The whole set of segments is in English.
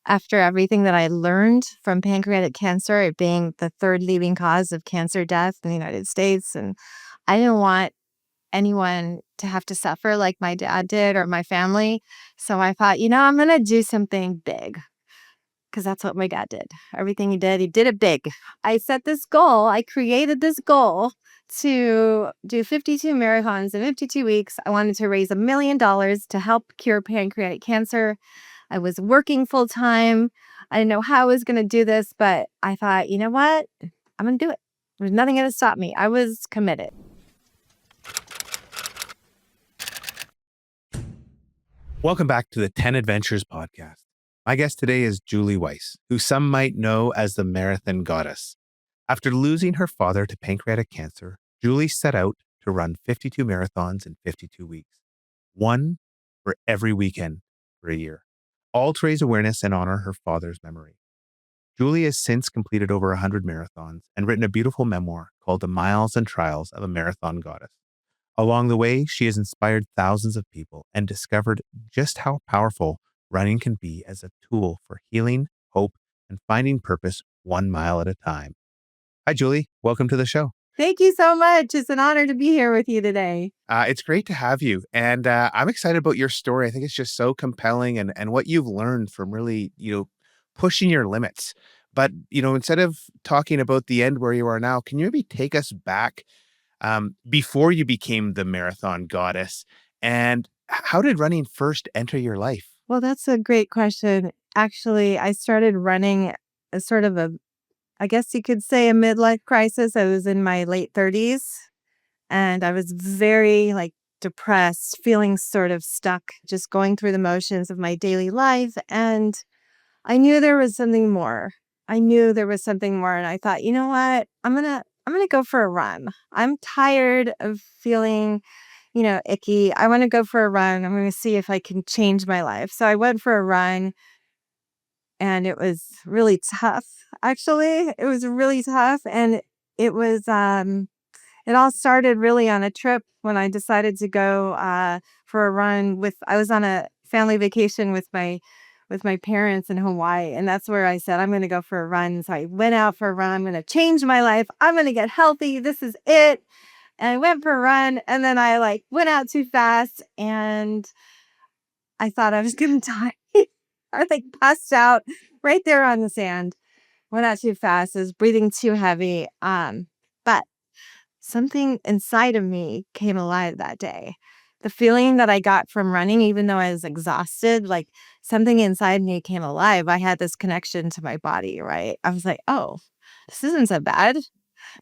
after everything that I learned from pancreatic cancer, it being the third leading cause of cancer death in the United States. And I didn't want anyone to have to suffer like my dad did or my family. So I thought, I'm going to do something big because that's what my dad did. Everything he did it big. I set this goal. I created this goal to do 52 marathons in 52 weeks. I wanted to raise $1 million to help cure pancreatic cancer. I was working full time. I didn't know how I was going to do this, but I thought, you know what? I'm going to do it. There's nothing going to stop me. I was committed. Welcome back to the 10 Adventures podcast. My guest today is Julie Weiss, who some might know as the marathon goddess. After losing her father to pancreatic cancer, Julie set out to run 52 marathons in 52 weeks, one for every weekend for a year, all to raise awareness and honor her father's memory. Julie has since completed over 100 marathons and written a beautiful memoir called The Miles and Trials of a Marathon Goddess. Along the way, she has inspired thousands of people and discovered just how powerful running can be as a tool for healing, hope, and finding purpose 1 mile at a time. Hi, Julie. Welcome to the show. Thank you so much. It's an honor to be here with you today. It's great to have you. And I'm excited about your story. I think it's just so compelling and what you've learned from really, pushing your limits. But, instead of talking about the end where you are now, can you maybe take us back before you became the marathon goddess? And how did running first enter your life? Well, that's a great question. Actually, I started running as sort of I guess you could say a midlife crisis. I was in my late 30s and I was very depressed, feeling sort of stuck, just going through the motions of my daily life. And I knew there was something more. And I thought, you know what? I'm gonna go for a run. I'm tired of feeling, icky. I want to go for a run. I'm going to see if I can change my life. So I went for a run and it was really tough. Actually, it was really tough. And it was, it all started really on a trip when I decided to go for a run I was on a family vacation with my parents in Hawaii. And that's where I said, I'm going to go for a run. So I went out for a run. I'm going to change my life. I'm going to get healthy. This is it. And I went for a run and then I went out too fast and I thought I was going to die. I passed out right there on the sand. Went out too fast. I was breathing too heavy. But something inside of me came alive that day. The feeling that I got from running, even though I was exhausted, something inside me came alive. I had this connection to my body, right? I was like, oh, this isn't so bad.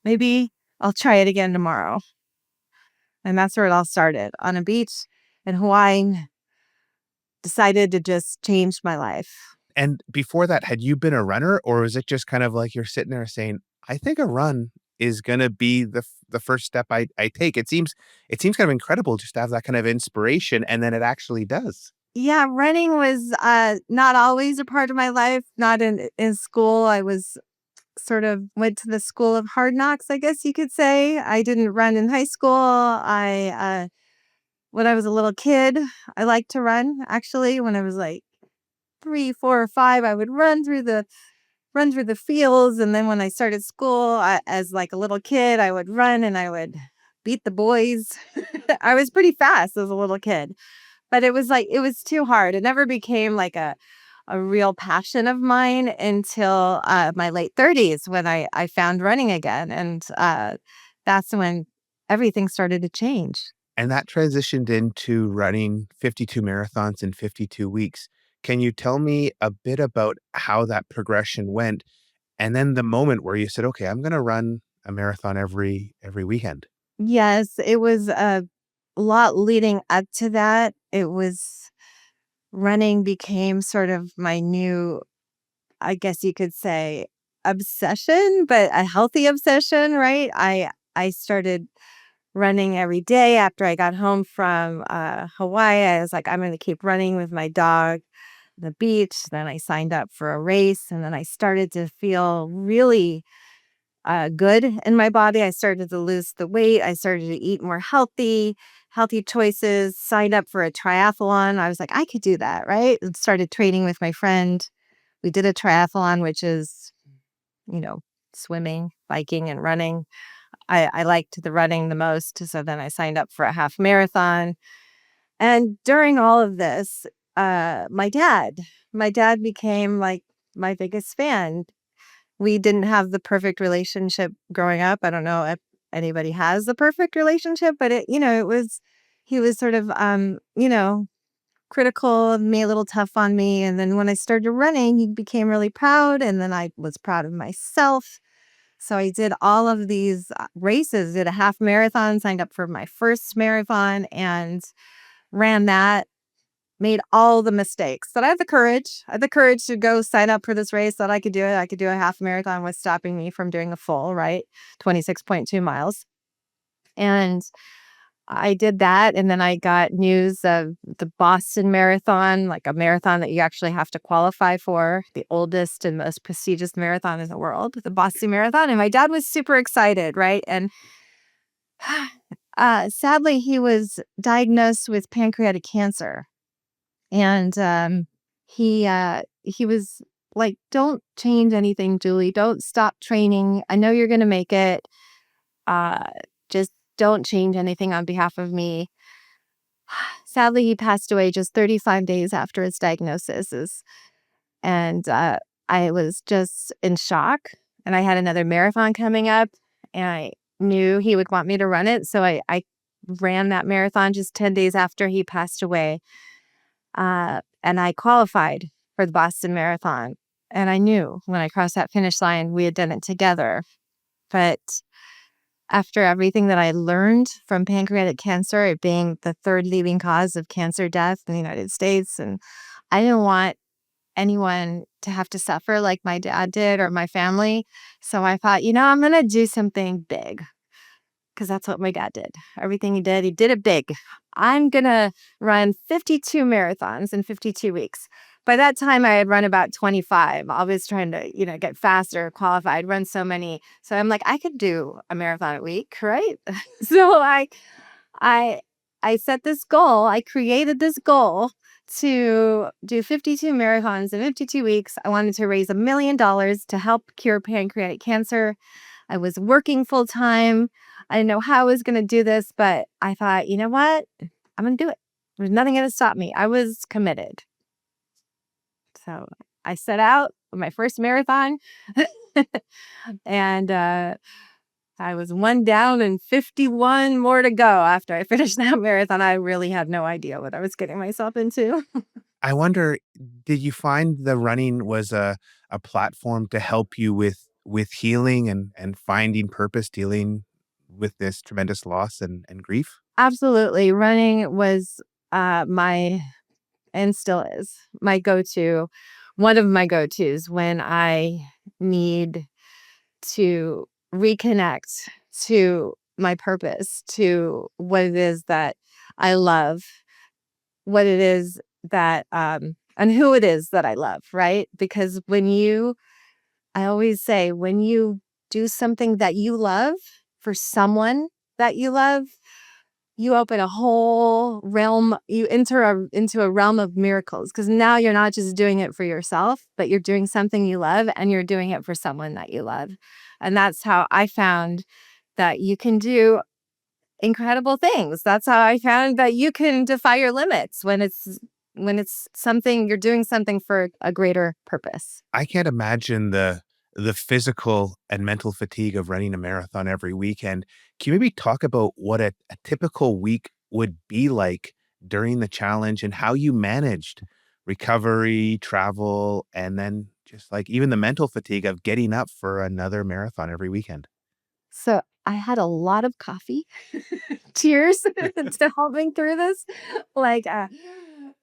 Maybe I'll try it again tomorrow. And that's where it all started, on a beach in Hawaii. Decided to just change my life. And before that, had you been a runner, or was it just kind of like you're sitting there saying, I think a run is going to be the first step I take? It seems kind of incredible just to have that kind of inspiration, and then it actually does. Yeah, running was not always a part of my life. Not in school. I was sort of went to the school of hard knocks, I guess you could say. I didn't run in high school. When I was a little kid, I liked to run. Actually, when I was 3, 4, or 5, I would run through the fields. And then when I started school, as a little kid, I would run and I would beat the boys. I was pretty fast as a little kid, but it was too hard. It never became a real passion of mine until my late 30s when I found running again. And that's when everything started to change. And that transitioned into running 52 marathons in 52 weeks. Can you tell me a bit about how that progression went? And then the moment where you said, okay, I'm going to run a marathon every weekend. Yes, it was a lot leading up to that. It was running became sort of my new, I guess you could say, obsession, but a healthy obsession, right? I started running every day after I got home from Hawaii. I was like, I'm going to keep running with my dog on the beach. Then I signed up for a race, and then I started to feel really good in my body. I started to lose the weight. I started to eat more healthy choices, signed up for a triathlon. I was like, I could do that, right? And started training with my friend. We did a triathlon, which is, swimming, biking, and running. I liked the running the most. So then I signed up for a half marathon. And during all of this, my dad became like my biggest fan. We didn't have the perfect relationship growing up. I don't know if anybody has the perfect relationship, but he was sort of, critical of me, a little tough on me. And then when I started running, he became really proud. And then I was proud of myself. So I did all of these races, did a half marathon, signed up for my first marathon and ran that, made all the mistakes. But I had the courage. I had the courage to go sign up for this race, that I could do it. I could do a half marathon. What's stopping me from doing a full, right? 26.2 miles. And I did that. And then I got news of the Boston Marathon, like a marathon that you actually have to qualify for, the oldest and most prestigious marathon in the world, the Boston Marathon. And my dad was super excited, right? And sadly, he was diagnosed with pancreatic cancer. And he was like, "Don't change anything, Julie. Don't stop training. I know you're gonna make it. Uh, just don't change anything on behalf of me." Sadly, he passed away just 35 days after his diagnosis. And I was just in shock. And I had another marathon coming up, and I knew he would want me to run it. So I ran that marathon just 10 days after he passed away. And I qualified for the Boston Marathon. And I knew when I crossed that finish line, we had done it together. But after everything that I learned from pancreatic cancer, it being the third leading cause of cancer death in the United States, and I didn't want anyone to have to suffer like my dad did or my family. So I thought, I'm going to do something big, because that's what my dad did. Everything he did it big. I'm going to run 52 marathons in 52 weeks. By that time, I had run about 25. I was trying to, get faster, qualify. I'd run so many. So I'm like, I could do a marathon a week, right? So I set this goal. I created this goal to do 52 marathons in 52 weeks. I wanted to raise $1 million to help cure pancreatic cancer. I was working full time. I didn't know how I was going to do this, but I thought, you know what? I'm going to do it. There's nothing going to stop me. I was committed. So I set out with my first marathon and I was one down and 51 more to go after I finished that marathon. I really had no idea what I was getting myself into. I wonder, did you find the running was a platform to help you with healing and finding purpose, dealing with this tremendous loss and grief? Absolutely. Running was my, and still is, my go-to, one of my go-tos when I need to reconnect to my purpose, to what it is that I love, what it is that, and who it is that I love, right? Because I always say, when you do something that you love for someone that you love, you open a whole realm, you enter into a realm of miracles, because now you're not just doing it for yourself, but you're doing something you love and you're doing it for someone that you love. And that's how I found that you can do incredible things. That's how I found that you can defy your limits when it's something you're doing something for a greater purpose. I can't imagine the physical and mental fatigue of running a marathon every weekend. Can you maybe talk about what a typical week would be like during the challenge and how you managed recovery, travel, and then just like even the mental fatigue of getting up for another marathon every weekend? So I had a lot of coffee. Cheers to helping through this. Like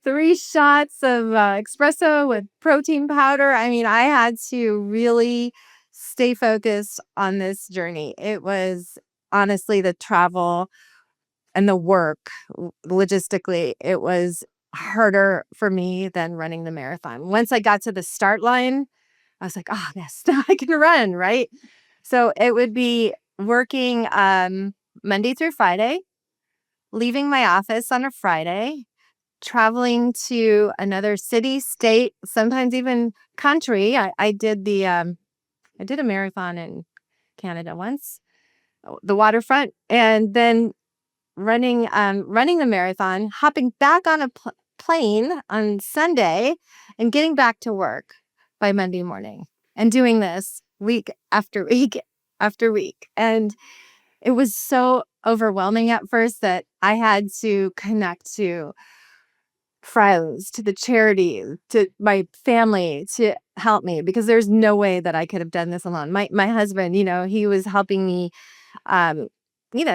3 shots of espresso with protein powder. I mean, I had to really stay focused on this journey. It was honestly the travel and the work, logistically, it was harder for me than running the marathon. Once I got to the start line, I was like, oh, yes, now I can run, right? So it would be working Monday through Friday, leaving my office on a Friday, traveling to another city, state, sometimes even country. I did a marathon in Canada once, the waterfront, and then running the marathon, hopping back on a plane on Sunday, and getting back to work by Monday morning, and doing this week after week after week. And it was so overwhelming at first that I had to connect to friends, to the charity, to my family to help me, because there's no way that I could have done this alone. My husband, he was helping me, um,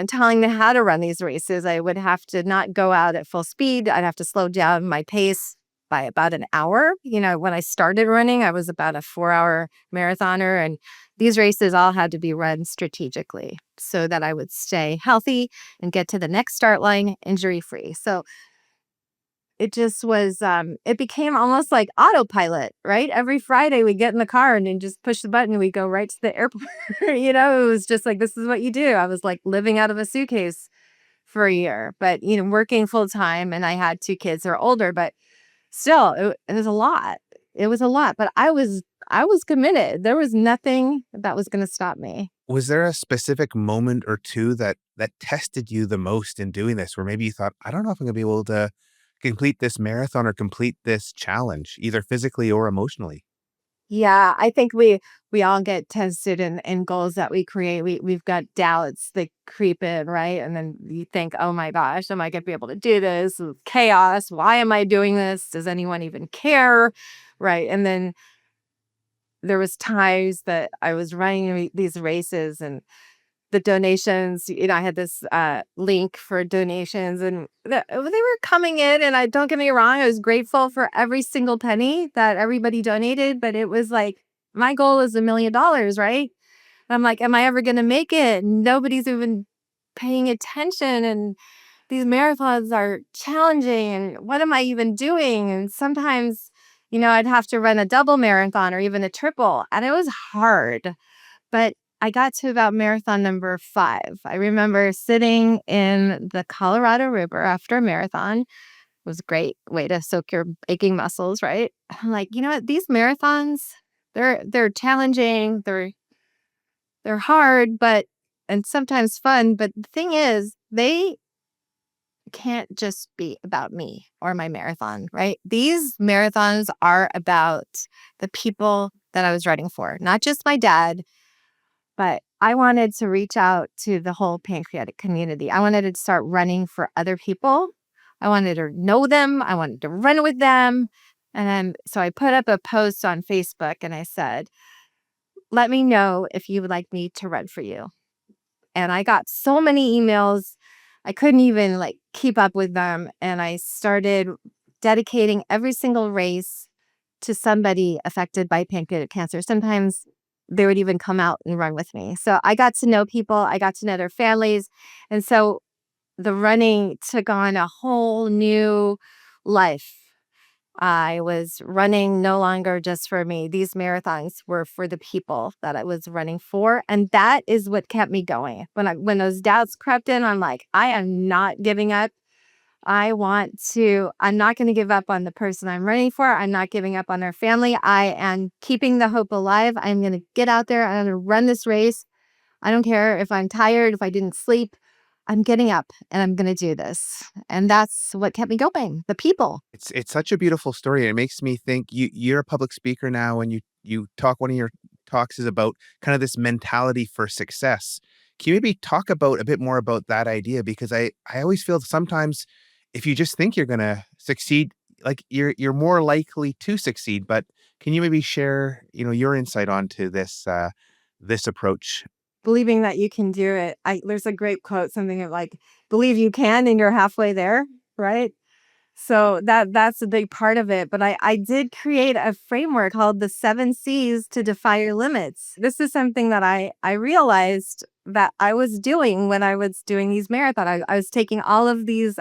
telling me how to run these races. I would have to not go out at full speed. I'd have to slow down my pace by about an hour. When I started running, I was about a 4-hour marathoner, and these races all had to be run strategically so that I would stay healthy and get to the next start line injury free. So it just was, it became almost like autopilot, right? Every Friday we get in the car and then just push the button and we go right to the airport. It was just like, this is what you do. I was like living out of a suitcase for a year, but, working full time, and I had 2 kids that are older, but still it was a lot. It was a lot, but I was committed. There was nothing that was going to stop me. Was there a specific moment or two that tested you the most in doing this, where maybe you thought, I don't know if I'm gonna be able to complete this marathon or complete this challenge, either physically or emotionally? Yeah, I think we all get tested in goals that we create. We've got doubts that creep in, right? And then you think, oh my gosh, am I gonna be able to do this? Chaos. Why am I doing this? Does anyone even care? Right. And then there was times that I was running these races, and the donations, I had this link for donations, and they were coming in, and I don't get me wrong, I was grateful for every single penny that everybody donated, but it was like, my goal is $1 million, right? And I'm like, am I ever going to make it? Nobody's even paying attention, and these marathons are challenging, and what am I even doing? And sometimes, I'd have to run a double marathon or even a triple, and it was hard. But I got to about marathon number 5. I remember sitting in the Colorado River after a marathon. It was a great way to soak your aching muscles, right? I'm like, you know what? These marathons, they're challenging, they're hard, and sometimes fun. But the thing is, they can't just be about me or my marathon, right? These marathons are about the people that I was running for, not just my dad, but I wanted to reach out to the whole pancreatic community. I wanted to start running for other people. I wanted to know them. I wanted to run with them. And then, so I put up a post on Facebook and I said, let me know if you would like me to run for you. And I got so many emails, I couldn't even keep up with them. And I started dedicating every single race to somebody affected by pancreatic cancer. Sometimes they would even come out and run with me. So I got to know people, I got to know their families. And so the running took on a whole new life. I was running no longer just for me. These marathons were for the people that I was running for. And that is what kept me going. When those doubts crept in, I'm like, I am not giving up. I'm not going to give up on the person I'm running for. I'm not giving up on their family. I am keeping the hope alive. I'm going to get out there. I'm going to run this race. I don't care if I'm tired, if I didn't sleep. I'm getting up and I'm going to do this. And that's what kept me going. The people. It's such a beautiful story. It makes me think you're a public speaker now, and you talk, one of your talks is about kind of this mentality for success. Can you maybe talk about a bit more about that idea? Because I always feel sometimes if you just think you're gonna succeed, like you're more likely to succeed. But can you maybe share, your insight onto this approach? Believing that you can do it. There's a great quote, something like, believe you can and you're halfway there, right? So that's a big part of it. But I did create a framework called the 7 C's to defy your limits. This is something that I realized that I was doing when I was doing these marathons. I was taking all of these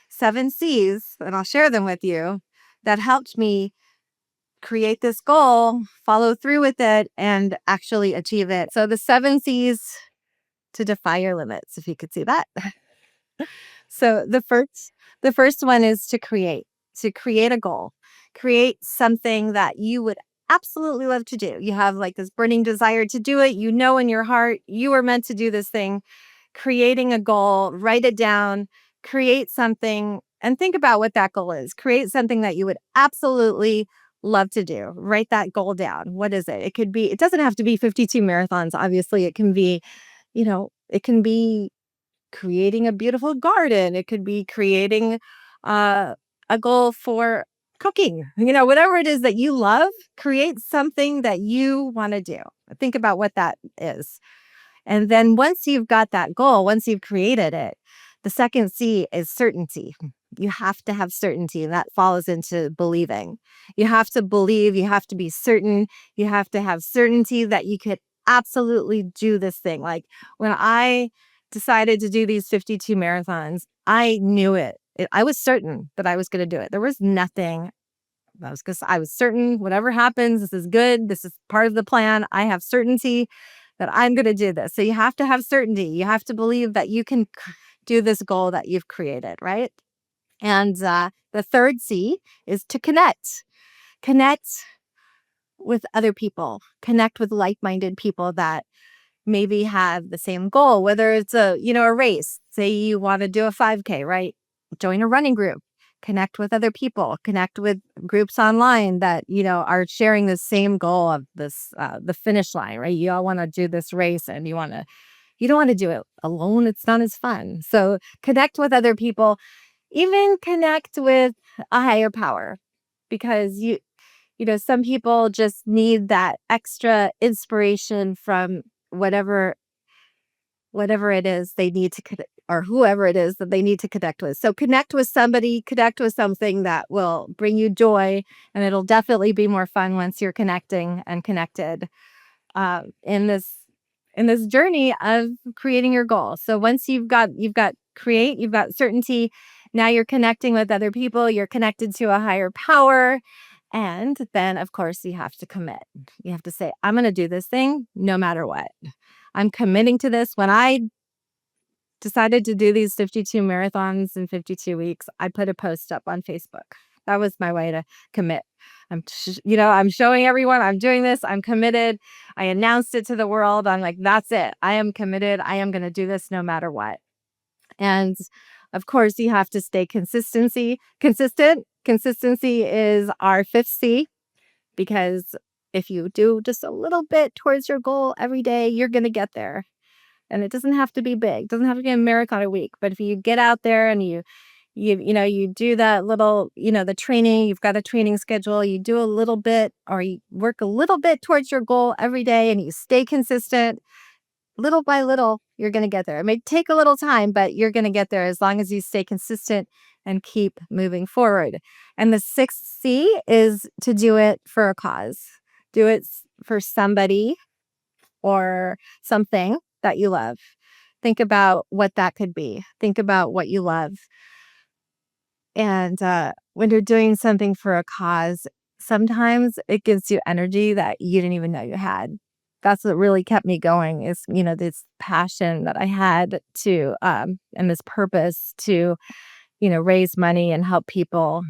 7 C's, and I'll share them with you, that helped me create this goal, follow through with it, and actually achieve it. So the 7 C's to defy your limits, if you could see that. So the first one is to create a goal, create something that you would absolutely love to do. You have like this burning desire to do it. You know, in your heart, you are meant to do this thing. Creating a goal, write it down, create something, and think about what that goal is. Create something that you would absolutely love to do. Write that goal down. What is it? It could be, it doesn't have to be 52 marathons. Obviously, it can be, it can be creating a beautiful garden. It could be creating uh, a goal for cooking. Whatever it is that you love, create something that you want to do. Think about what that is. And then once you've got that goal, once you've created it, the second C is certainty. You have to have certainty, and that falls into believing. You have to believe, you have to be certain, you have to have certainty that you could absolutely do this thing. Like when I decided to do these 52 marathons, I knew it. I was certain that I was going to do it. There was nothing. I was certain whatever happens, this is good. This is part of the plan. I have certainty that I'm going to do this. So you have to have certainty. You have to believe that you can do this goal that you've created, right? And the third C is to connect. Connect with other people. Connect with like-minded people that maybe have the same goal, whether it's a race. Say you want to do a 5K, right? Join a running group. Connect with other people. Connect with groups online that are sharing the same goal of this the finish line, right? You all want to do this race, and you don't want to do it alone. It's not as fun. So connect with other people. Even connect with a higher power, because some people just need that extra inspiration from whatever it is they need to connect, or whoever it is that they need to connect with. So connect with somebody, connect with something that will bring you joy, and it'll definitely be more fun once you're connecting and connected in this journey of creating your goal. So once you've got create, you've got certainty. Now you're connecting with other people. You're connected to a higher power. And then, of course, you have to commit. You have to say, I'm going to do this thing no matter what. I'm committing to this. When I decided to do these 52 marathons in 52 weeks, I put a post up on Facebook. That was my way to commit. I'm showing everyone I'm doing this. I'm committed. I announced it to the world. I'm like, that's it. I am committed. I am going to do this no matter what. And of course, you have to stay consistent. Consistency is our fifth C, because if you do just a little bit towards your goal every day, you're going to get there. And it doesn't have to be big. It doesn't have to be a marathon a week. But if you get out there and you do that little, the training, you've got a training schedule, you do a little bit, or you work a little bit towards your goal every day, and you stay consistent, little by little, you're going to get there. It may take a little time, but you're going to get there as long as you stay consistent and keep moving forward. And the sixth C is to do it for a cause. Do it for somebody or something that you love. Think about what that could be. Think about what you love. And when you're doing something for a cause, sometimes it gives you energy that you didn't even know you had. That's what really kept me going, is, this passion that I had to, and this purpose to, raise money and help people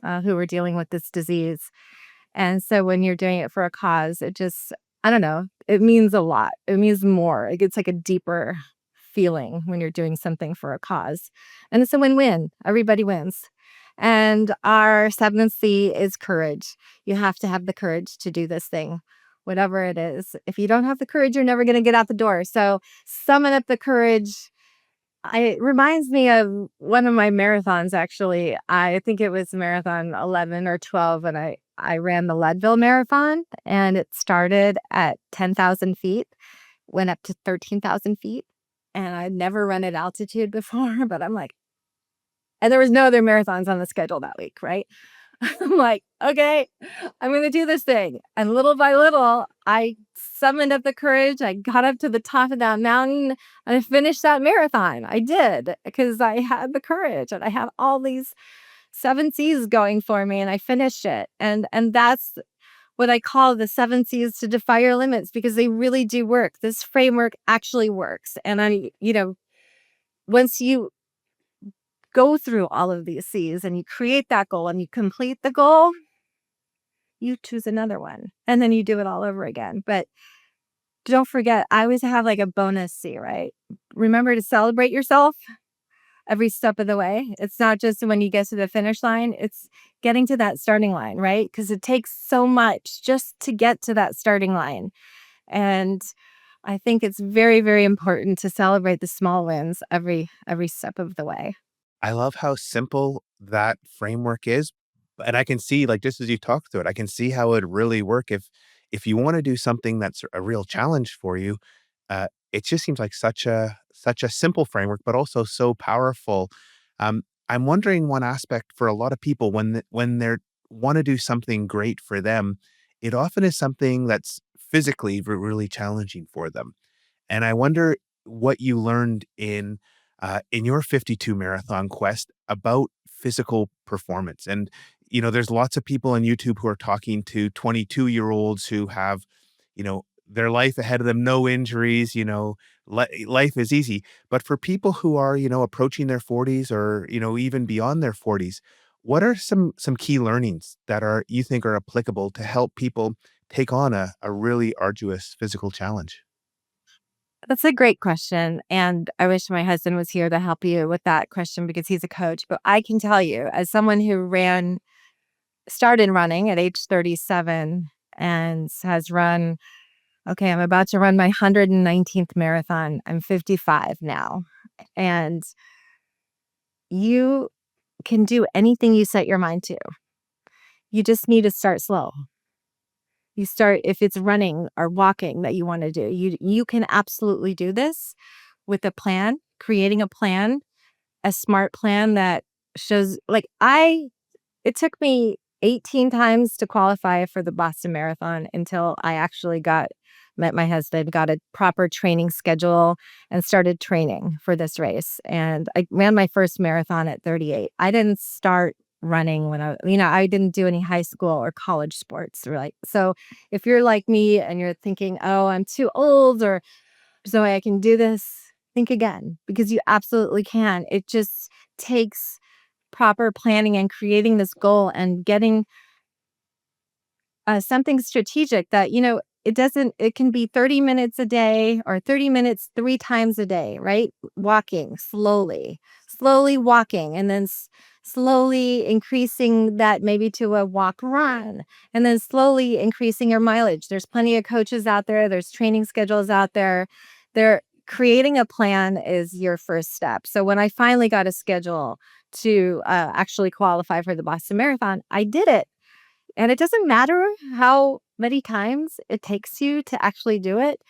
who were dealing with this disease. And so when you're doing it for a cause, it just, I don't know, it means a lot. It means more. It gets like a deeper feeling when you're doing something for a cause. And it's a win-win. Everybody wins. And our seventh C is courage. You have to have the courage to do this thing, whatever it is. If you don't have the courage, you're never going to get out the door. So summon up the courage. It reminds me of one of my marathons, actually. I think it was marathon 11 or 12, and I ran the Leadville Marathon, and it started at 10,000 feet, went up to 13,000 feet. And I'd never run at altitude before, but I'm like, and there was no other marathons on the schedule that week, right? I'm like, okay, I'm going to do this thing. And little by little, I summoned up the courage. I got up to the top of that mountain, and I finished that marathon. I did, because I had the courage, and I had all these 7 C's going for me, and I finished it. And that's what I call the 7 C's to defy your limits, because they really do work. This framework actually works. And once you go through all of these C's and you create that goal and you complete the goal, you choose another one and then you do it all over again. But don't forget, I always have like a bonus C, right? Remember to celebrate yourself every step of the way. It's not just when you get to the finish line, it's getting to that starting line, right? Because it takes so much just to get to that starting line. And I think it's very, very important to celebrate the small wins every step of the way. I love how simple that framework is, and I can see, like, just as you talk through it, I can see how it'd really work if you wanna do something that's a real challenge for you. It just seems like such a simple framework, but also so powerful. I'm wondering one aspect for a lot of people when they're wanna do something great for them, it often is something that's physically really challenging for them. And I wonder what you learned in your 52 marathon quest about physical performance. And there's lots of people on YouTube who are talking to 22-year-olds who have, their life ahead of them, no injuries. Life is easy. But for people who are, approaching their 40s or even beyond their 40s, what are some key learnings that are you think are applicable to help people take on a really arduous physical challenge? That's a great question. And I wish my husband was here to help you with that question because he's a coach. But I can tell you, as someone who started running at age 37 and has run, okay, I'm about to run my 119th marathon. I'm 55 now. And you can do anything you set your mind to. You just need to start slow. You start, if it's running or walking that you want to do, you can absolutely do this with a plan, creating a plan, a smart plan that shows, like, it took me 18 times to qualify for the Boston Marathon until I actually met my husband, got a proper training schedule, and started training for this race. And I ran my first marathon at 38. I didn't start running when I didn't do any high school or college sports. Right. So if you're like me and you're thinking, oh, I'm too old or so I can do this, think again because you absolutely can. It just takes proper planning and creating this goal and getting something strategic that, it can be 30 minutes a day or 30 minutes three times a day, right? Walking slowly walking, and then slowly increasing that maybe to a walk run, and then slowly increasing your mileage. There's plenty of coaches out there, there's training schedules out there. They're creating a plan is your first step. So when I finally got a schedule to actually qualify for the Boston Marathon, I did it. And it doesn't matter how many times it takes you to actually do it.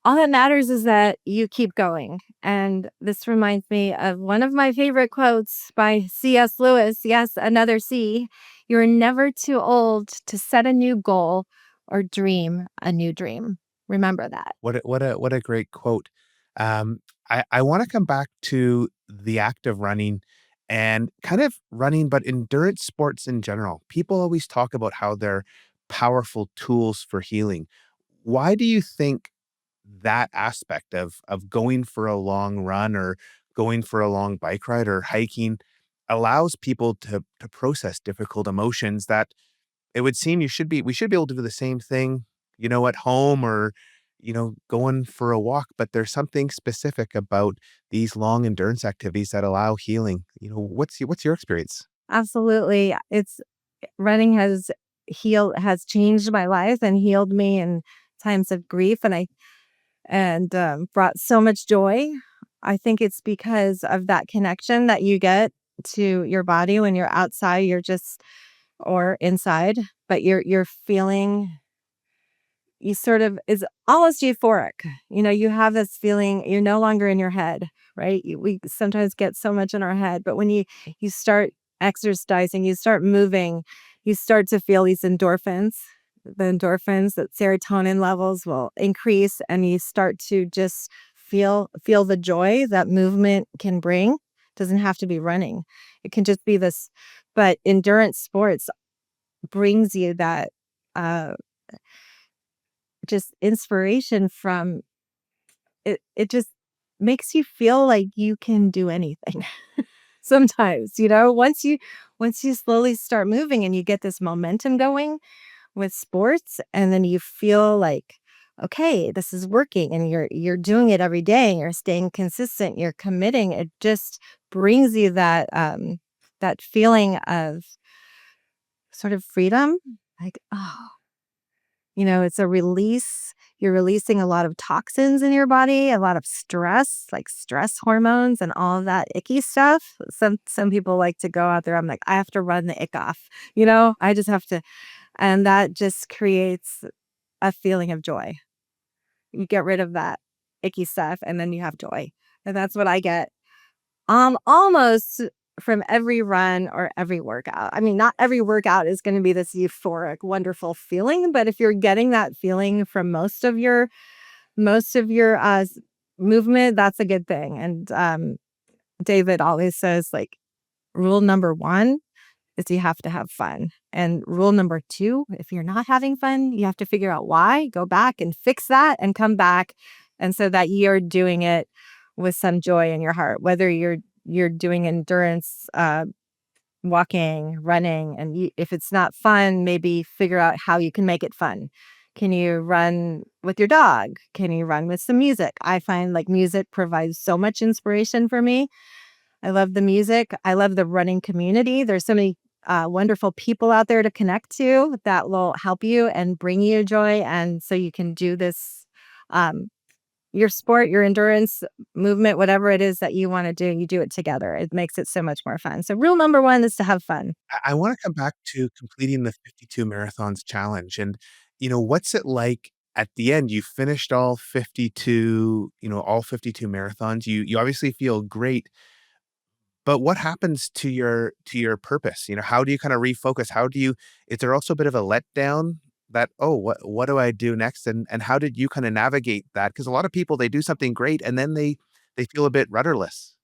All that matters is that you keep going. And this reminds me of one of my favorite quotes by C.S. Lewis. Yes, another C. You're never too old to set a new goal or dream a new dream. Remember that. What a great quote. I want to come back to the act of running and kind of running, but endurance sports in general. People always talk about how they're powerful tools for healing. Why do you think that aspect of going for a long run or going for a long bike ride or hiking allows people to process difficult emotions that it would seem we should be able to do the same thing, at home or, going for a walk, but there's something specific about these long endurance activities that allow healing. What's your experience? Absolutely. It's running has changed my life and healed me in times of grief. And brought so much joy. I think it's because of that connection that you get to your body when you're outside, or inside, but you're feeling, you sort of is almost euphoric. You have this feeling you're no longer in your head, right? We sometimes get so much in our head, but when you start exercising, you start moving, you start to feel these endorphins. The endorphins, that serotonin levels will increase, and you start to just feel the joy that movement can bring. Doesn't have to be running. It can just be this, but endurance sports brings you that uh just inspiration from it. It just makes you feel like you can do anything. sometimes, once you slowly start moving and you get this momentum going with sports, and then you feel like, okay, this is working, and you're doing it every day, you're staying consistent, you're committing, it just brings you that feeling of sort of freedom, like, oh, it's a release. You're releasing a lot of toxins in your body, a lot of stress, like stress hormones and all of that icky stuff. Some people like to go out there. I'm like, I have to run the ick off. I just have to, and that just creates a feeling of joy. You get rid of that icky stuff, and then you have joy, and that's what I get. Almost from every run or every workout. I mean, not every workout is going to be this euphoric, wonderful feeling, but if you're getting that feeling from most of your movement, that's a good thing. And David always says, like, rule number one is you have to have fun. And rule number two, if you're not having fun, you have to figure out why, go back and fix that and come back. And so that you're doing it with some joy in your heart, whether you're doing endurance, walking, running, and if it's not fun, maybe figure out how you can make it fun. Can you run with your dog? Can you run with some music? I find like music provides so much inspiration for me. I love the music. I love the running community. There's so many wonderful people out there to connect to that will help you and bring you joy. And so you can do this, your sport, your endurance movement, whatever it is that you want to do, you do it together. It makes it so much more fun. So rule number one is to have fun. I want to come back to completing the 52 marathons challenge. And, what's it like at the end? You finished all 52, all 52 marathons. You obviously feel great. But what happens to your purpose? How do you kind of refocus? Is there also a bit of a letdown that, oh, what do I do next? And how did you kind of navigate that? Because a lot of people, they do something great and then they feel a bit rudderless.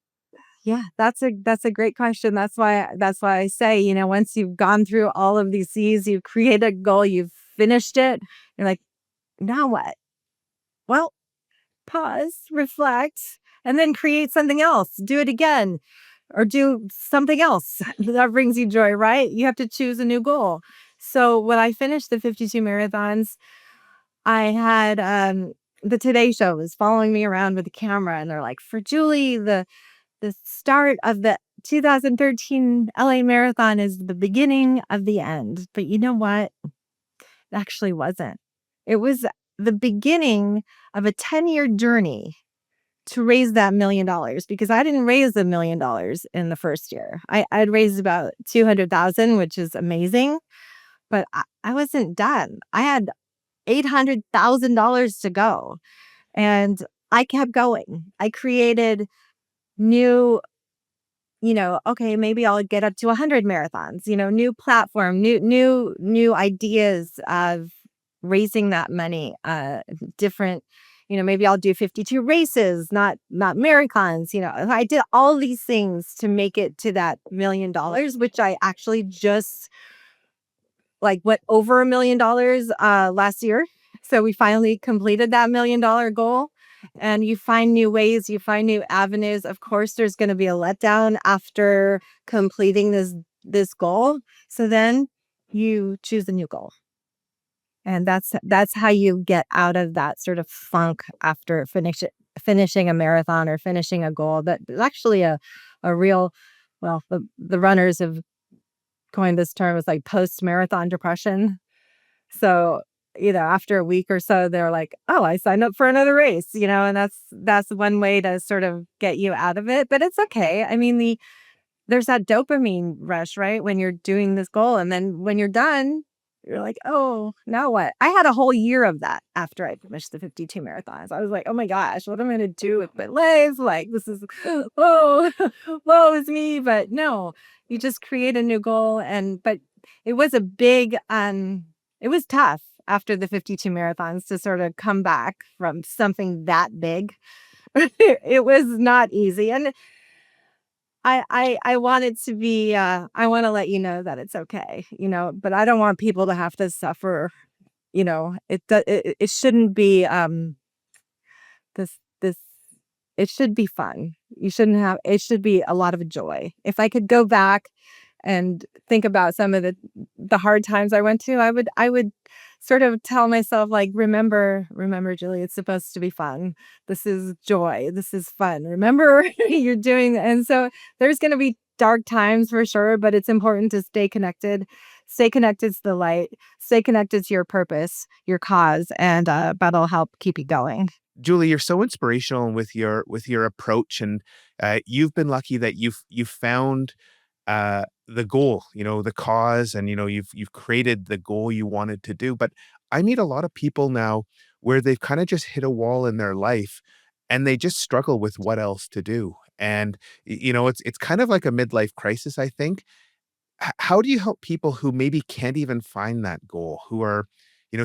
Yeah, that's a great question. That's why I say, once you've gone through all of these C's, you've created a goal, you've finished it, you're like, now what? Well, pause, reflect, and then create something else. Do it again or do something else that brings you joy, right? You have to choose a new goal. So when I finished the 52 marathons, I had the Today Show was following me around with the camera, and they're like, for Julie, the start of the 2013 LA Marathon is the beginning of the end. But you know what? It actually wasn't. It was the beginning of a 10-year journey to raise that $1 million, because I didn't raise $1 million in the first year. I'd raised about 200,000, which is amazing, but I wasn't done. I had $800,000 to go, and I kept going. I created new, okay, maybe I'll get up to 100 marathons, new platform, new ideas of raising that money, different, maybe I'll do 52 races, not marathons. I did all these things to make it to that $1 million, which I actually just like went over $1 million last year. So we finally completed that $1 million goal. And you find new ways, you find new avenues. Of course, there's going to be a letdown after completing this goal. So then you choose a new goal. And that's how you get out of that sort of funk after finishing a marathon or finishing a goal. That is actually a real, well, the runners have coined this term as like post-marathon depression. So, after a week or so, they're like, oh, I signed up for another race, and that's one way to sort of get you out of it. But it's okay. I mean, there's that dopamine rush, right? When you're doing this goal. And then when you're done, you're like, oh, now what? I had a whole year of that after I finished the 52 marathons. I was like, oh my gosh, what am I going to do with my life? Like, this is, oh, woe is me. But no, you just create a new goal. But it was it was tough after the 52 marathons to sort of come back from something that big. It was not easy. And I want it to be, I want to let you know that it's okay, but I don't want people to have to suffer, it shouldn't be, this it should be fun. It should be a lot of joy. If I could go back and think about some of the hard times I went to, I would sort of tell myself, like, remember, Julie, it's supposed to be fun. This is joy. This is fun. Remember, you're doing, and so there's going to be dark times for sure, but it's important to stay connected. Stay connected to the light. Stay connected to your purpose, your cause, and that'll help keep you going. Julie, you're so inspirational with your approach, and you've been lucky that you've found the goal, the cause, and you've created the goal you wanted to do. But I meet a lot of people now where they've kind of just hit a wall in their life, and they just struggle with what else to do. And it's kind of like a midlife crisis, I think. How do you help people who maybe can't even find that goal, who are,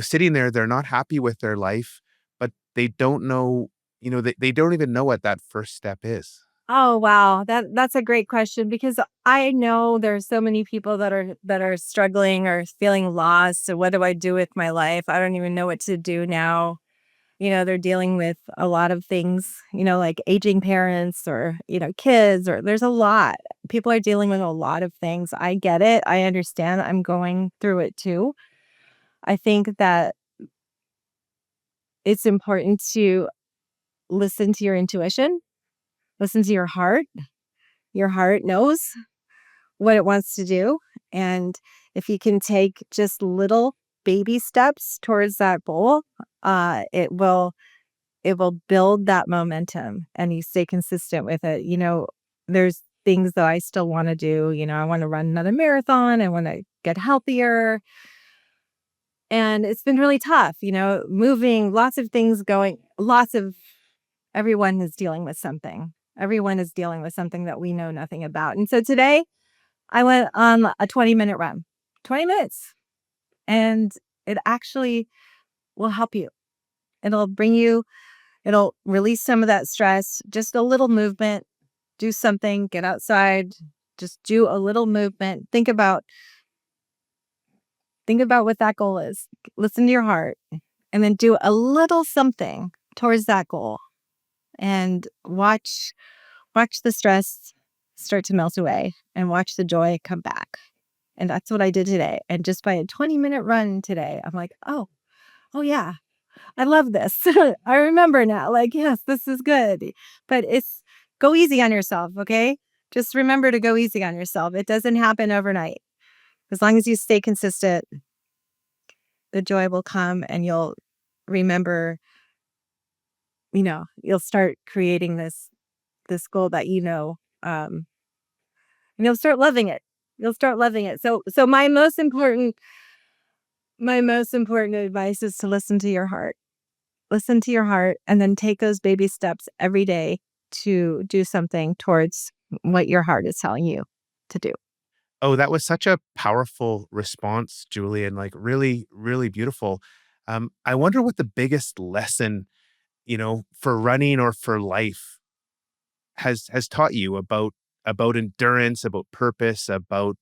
sitting there, they're not happy with their life, but they don't know, they don't even know what that first step is? Oh, wow. That's a great question, because I know there's so many people that are struggling or feeling lost. So what do I do with my life? I don't even know what to do now. They're dealing with a lot of things, like aging parents, or, kids, or there's a lot. People are dealing with a lot of things. I get it. I understand. I'm going through it too. I think that it's important to listen to your intuition, listen to your heart. Your heart knows what it wants to do. And if you can take just little baby steps towards that goal, it will build that momentum, and you stay consistent with it. There's things that I still want to do. I want to run another marathon. I want to get healthier. And it's been really tough, moving, lots of things going, everyone is dealing with something. Everyone is dealing with something that we know nothing about. And so today I went on a 20-minute run, 20 minutes, and it actually will help you. It'll bring you, it'll release some of that stress, just a little movement, do something, get outside, just do a little movement. Think about what that goal is. Listen to your heart, and then do a little something towards that goal, and watch the stress start to melt away, and watch the joy come back. And that's what I did today. And just by a 20-minute run today, I'm like, oh yeah, I love this. I remember now, like, yes, this is good. But go easy on yourself, okay? Just remember to go easy on yourself. It doesn't happen overnight. As long as you stay consistent, the joy will come, and you'll remember, you'll start creating this goal that and you'll start loving it. You'll start loving it. So my most important advice is to listen to your heart. Listen to your heart, and then take those baby steps every day to do something towards what your heart is telling you to do. Oh, that was such a powerful response, Julie, and like really, really beautiful. I wonder what the biggest lesson, for running or for life has taught you about endurance, about purpose, about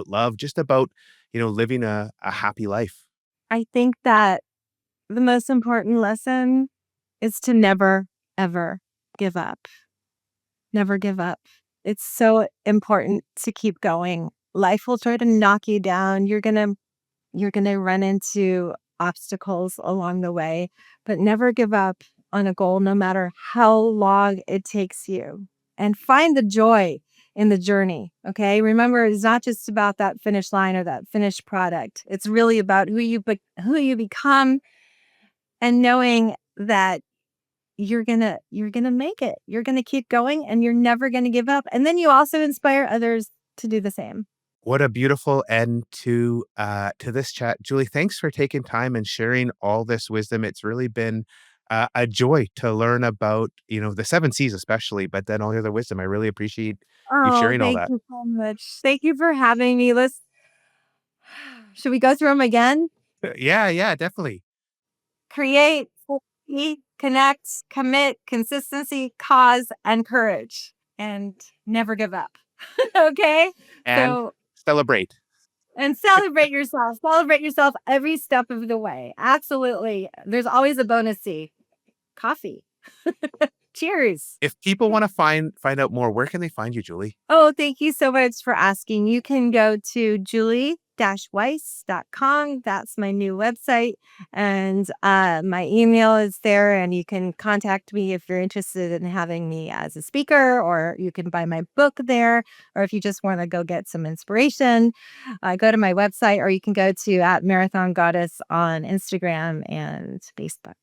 love, just about, living a happy life. I think that the most important lesson is to never, ever give up. Never give up. It's so important to keep going. Life will try to knock you down. You're going to run into obstacles along the way, but never give up on a goal, no matter how long it takes you. And find the joy in the journey. Okay. Remember, it's not just about that finish line or that finished product. It's really about who you become, and knowing that you're gonna make it. You're gonna keep going, and you're never gonna give up. And then you also inspire others to do the same. What a beautiful end to this chat, Julie. Thanks for taking time and sharing all this wisdom. It's really been a joy to learn about the seven C's, especially, but then all the other wisdom. I really appreciate you Oh, sharing all thank that. you so much. Thank you for having me. Should we go through them again? Yeah, yeah, definitely. Create, connect, commit, consistency, cause, and courage. And never give up. Okay? And So, celebrate. and celebrate yourself. Celebrate yourself every step of the way. Absolutely. There's always a bonus C. Coffee. Cheers. If people want to find out more, where can they find you, Julie? Oh, thank you so much for asking. You can go to julie-weiss.com. That's my new website. And my email is there, and you can contact me if you're interested in having me as a speaker, or you can buy my book there, or if you just want to go get some inspiration, go to my website, or you can go to @marathongoddess on Instagram and Facebook.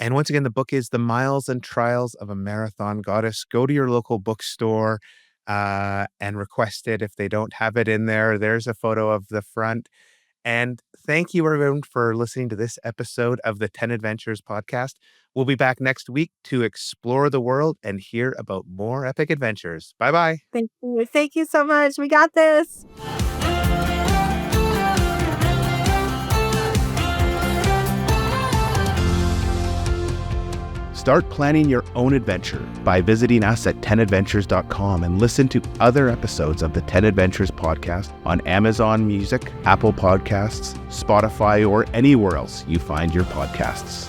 And once again, the book is The Miles and Trials of a Marathon Goddess. Go to your local bookstore and request it. If they don't have it in there, there's a photo of the front. And thank you, everyone, for listening to this episode of the 10 Adventures podcast. We'll be back next week to explore the world and hear about more epic adventures. Bye-bye. Thank you. Thank you so much. We got this. Start planning your own adventure by visiting us at 10adventures.com and listen to other episodes of the 10 Adventures podcast on Amazon Music, Apple Podcasts, Spotify, or anywhere else you find your podcasts.